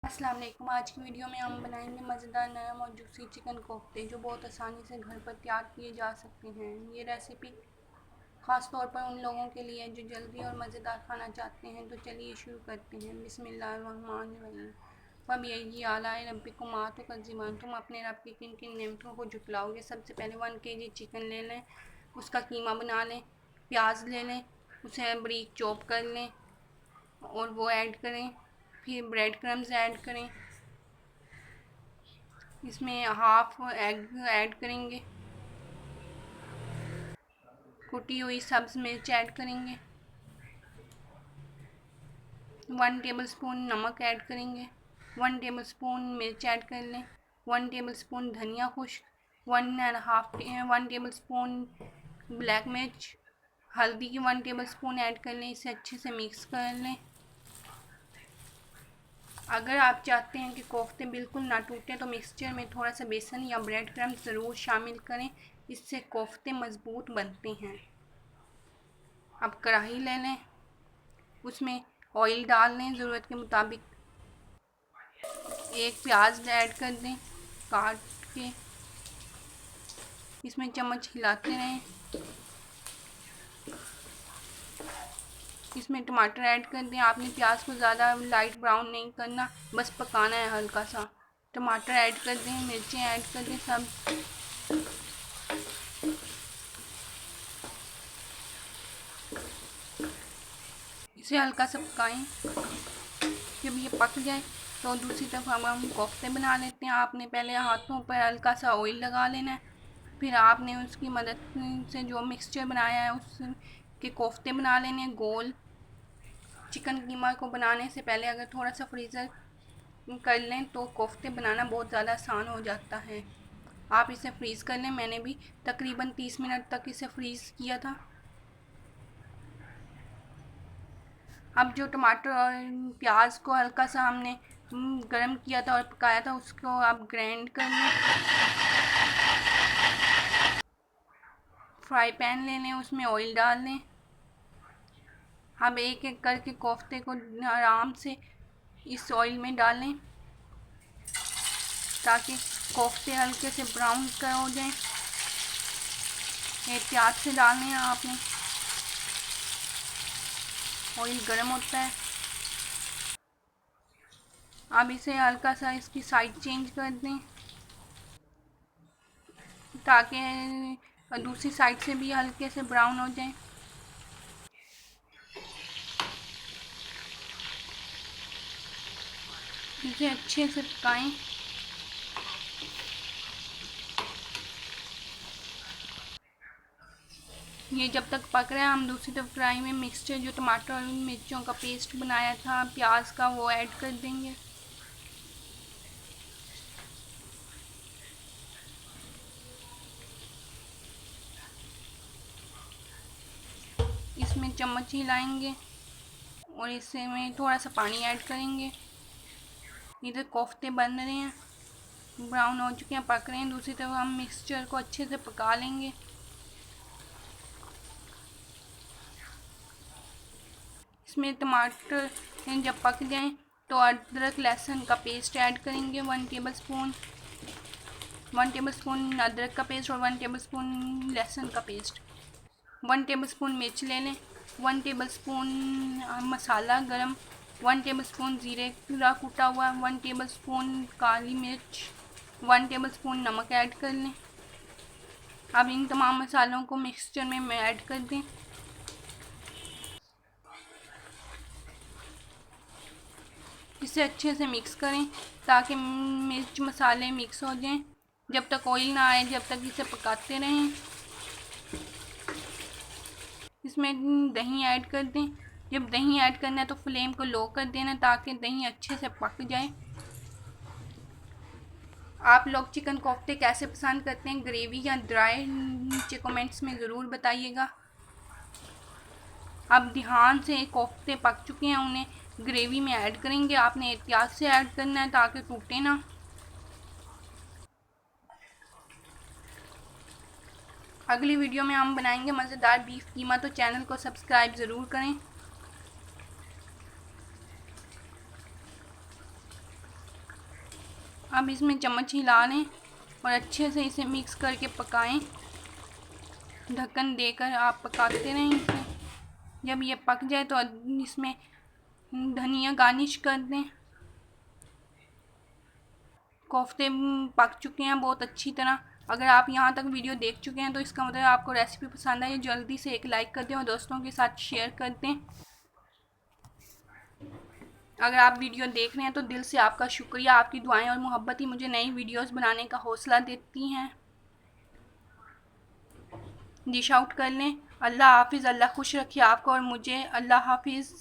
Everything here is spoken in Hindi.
अस्सलाम वालेकुम। आज की वीडियो में हम बनाएंगे मज़ेदार नरम और जूसी चिकन कोफ्ते जो बहुत आसानी से घर पर तैयार किए जा सकते हैं। ये रेसिपी ख़ास तौर पर उन लोगों के लिए जो जल्दी और मज़ेदार खाना चाहते हैं। तो चलिए शुरू करते हैं। बिस्मिल्लाहिर्रहमानिर्रहीम। फ़बिअय्यि आलाइ रब्बिकुमा तुकज़्ज़िबान। तुम अपने रब की किन किन नेमतों को झुटलाओगे। सबसे पहले 1 kg चिकन ले लें, उसका कीमा बना लें। प्याज ले लें, उसे बारीक चॉप कर लें और वो ऐड करें। फिर ब्रेड क्रम्स ऐड करें, इसमें हाफ एग ऐड करेंगे, कुटी हुई सब्ज़ मिर्च ऐड करेंगे, 1 टेबलस्पून नमक ऐड करेंगे, 1 टेबलस्पून मिर्च ऐड कर लें, 1 टेबलस्पून धनिया खुश्क, 1 टेबलस्पून ब्लैक मिर्च, हल्दी की 1 टेबलस्पून ऐड कर लें। इसे अच्छे से मिक्स कर लें। अगर आप चाहते हैं कि कोफ्ते बिल्कुल ना टूटें तो मिक्सचर में थोड़ा सा बेसन या ब्रेड क्रम्स ज़रूर शामिल करें, इससे कोफ्ते मज़बूत बनते हैं। अब कढ़ाई ले लें, उसमें ऑयल डाल लें ज़रूरत के मुताबिक। एक प्याज ऐड कर दें काट के, इसमें चम्मच हिलाते रहें। इसमें टमाटर ऐड कर दें। आपने प्याज को ज़्यादा लाइट ब्राउन नहीं करना, बस पकाना है हल्का सा। टमाटर ऐड कर दें, मिर्चें ऐड कर दें सब। इसे हल्का सा पकाएं। जब ये पक जाए तो दूसरी तरफ हम कोफ्ते बना लेते हैं। आपने पहले हाथों पर हल्का सा ऑयल लगा लेना है, फिर आपने उसकी मदद से जो मिक्सचर बनाया है उसके कोफ्ते बना लेने हैं गोल। चिकन कीमा को बनाने से पहले अगर थोड़ा सा फ्रीज़र कर लें तो कोफ्ते बनाना बहुत ज़्यादा आसान हो जाता है। आप इसे फ्रीज़ कर लें। मैंने भी तकरीबन 30 मिनट तक इसे फ्रीज़ किया था। अब जो टमाटर और प्याज को हल्का सा हमने गरम किया था और पकाया था, उसको आप ग्राइंड कर लें। फ्राई पैन ले लें, उसमें ऑयल डाल लें। अब एक एक करके कोफ्ते को आराम से इस ऑयल में डालें ताकि कोफ्ते हल्के से ब्राउन कर हो जाएं। एहतियात से डालने हैं आपने, ऑयल गर्म होता है। अब इसे हल्का सा इसकी साइड चेंज कर दें ताकि दूसरी साइड से भी हल्के से ब्राउन हो जाए। इसे अच्छे से पकाएं। ये जब तक पक रहा है हम दूसरी तरफ कढ़ाई में मिक्सचर जो टमाटर और मिर्चों का पेस्ट बनाया था प्याज का, वो ऐड कर देंगे। इसमें चम्मच हिलाएंगे और इसमें थोड़ा सा पानी ऐड करेंगे। इधर कोफ्ते बन रहे हैं, ब्राउन हो चुके हैं, पक रहे हैं। दूसरी तरफ हम मिक्सचर को अच्छे से पका लेंगे। इसमें टमाटर जब पक जाएं तो अदरक लहसुन का पेस्ट ऐड करेंगे, 1 टेबलस्पून। 1 टेबलस्पून अदरक का पेस्ट और 1 टेबलस्पून लहसुन का पेस्ट। 1 टेबलस्पून मिर्च ले लें, 1 टेबलस्पून मसाला गरम, 1 टेबलस्पून ज़ीरे का कूटा हुआ, 1 टेबलस्पून काली मिर्च, 1 टेबलस्पून नमक ऐड कर लें। अब इन तमाम मसालों को मिक्सचर में ऐड कर दें। इसे अच्छे से मिक्स करें ताकि मिर्च मसाले मिक्स हो जाएं। जब तक ऑयल ना आए जब तक इसे पकाते रहें। इसमें दही ऐड कर दें। जब दही ऐड करना है तो फ्लेम को लो कर देना ताकि दही अच्छे से पक जाए। आप लोग चिकन कोफ्ते कैसे पसंद करते हैं, ग्रेवी या ड्राई, नीचे कमेंट्स में ज़रूर बताइएगा। अब ध्यान से कोफ्ते पक चुके हैं, उन्हें ग्रेवी में ऐड करेंगे। आपने एहतियात से ऐड करना है ताकि टूटे ना। अगली वीडियो में हम बनाएंगे मज़ेदार बीफ कीमा, तो चैनल को सब्सक्राइब ज़रूर करें। अब इसमें चम्मच हिला लें और अच्छे से इसे मिक्स करके पकाएं। ढक्कन देकर आप पकाते रहें इसे। जब ये पक जाए तो इसमें धनिया गार्निश कर दें। कोफ्ते पक चुके हैं बहुत अच्छी तरह। अगर आप यहाँ तक वीडियो देख चुके हैं तो इसका मतलब आपको रेसिपी पसंद आई। जल्दी से एक लाइक कर दें और दोस्तों के साथ शेयर कर दें। अगर आप वीडियो देख रहे हैं तो दिल से आपका शुक्रिया। आपकी दुआएं और मोहब्बत ही मुझे नई वीडियोस बनाने का हौसला देती हैं। डिश आउट कर लें। अल्लाह हाफिज़। अल्लाह खुश रखिए आपको और मुझे। अल्लाह हाफिज़।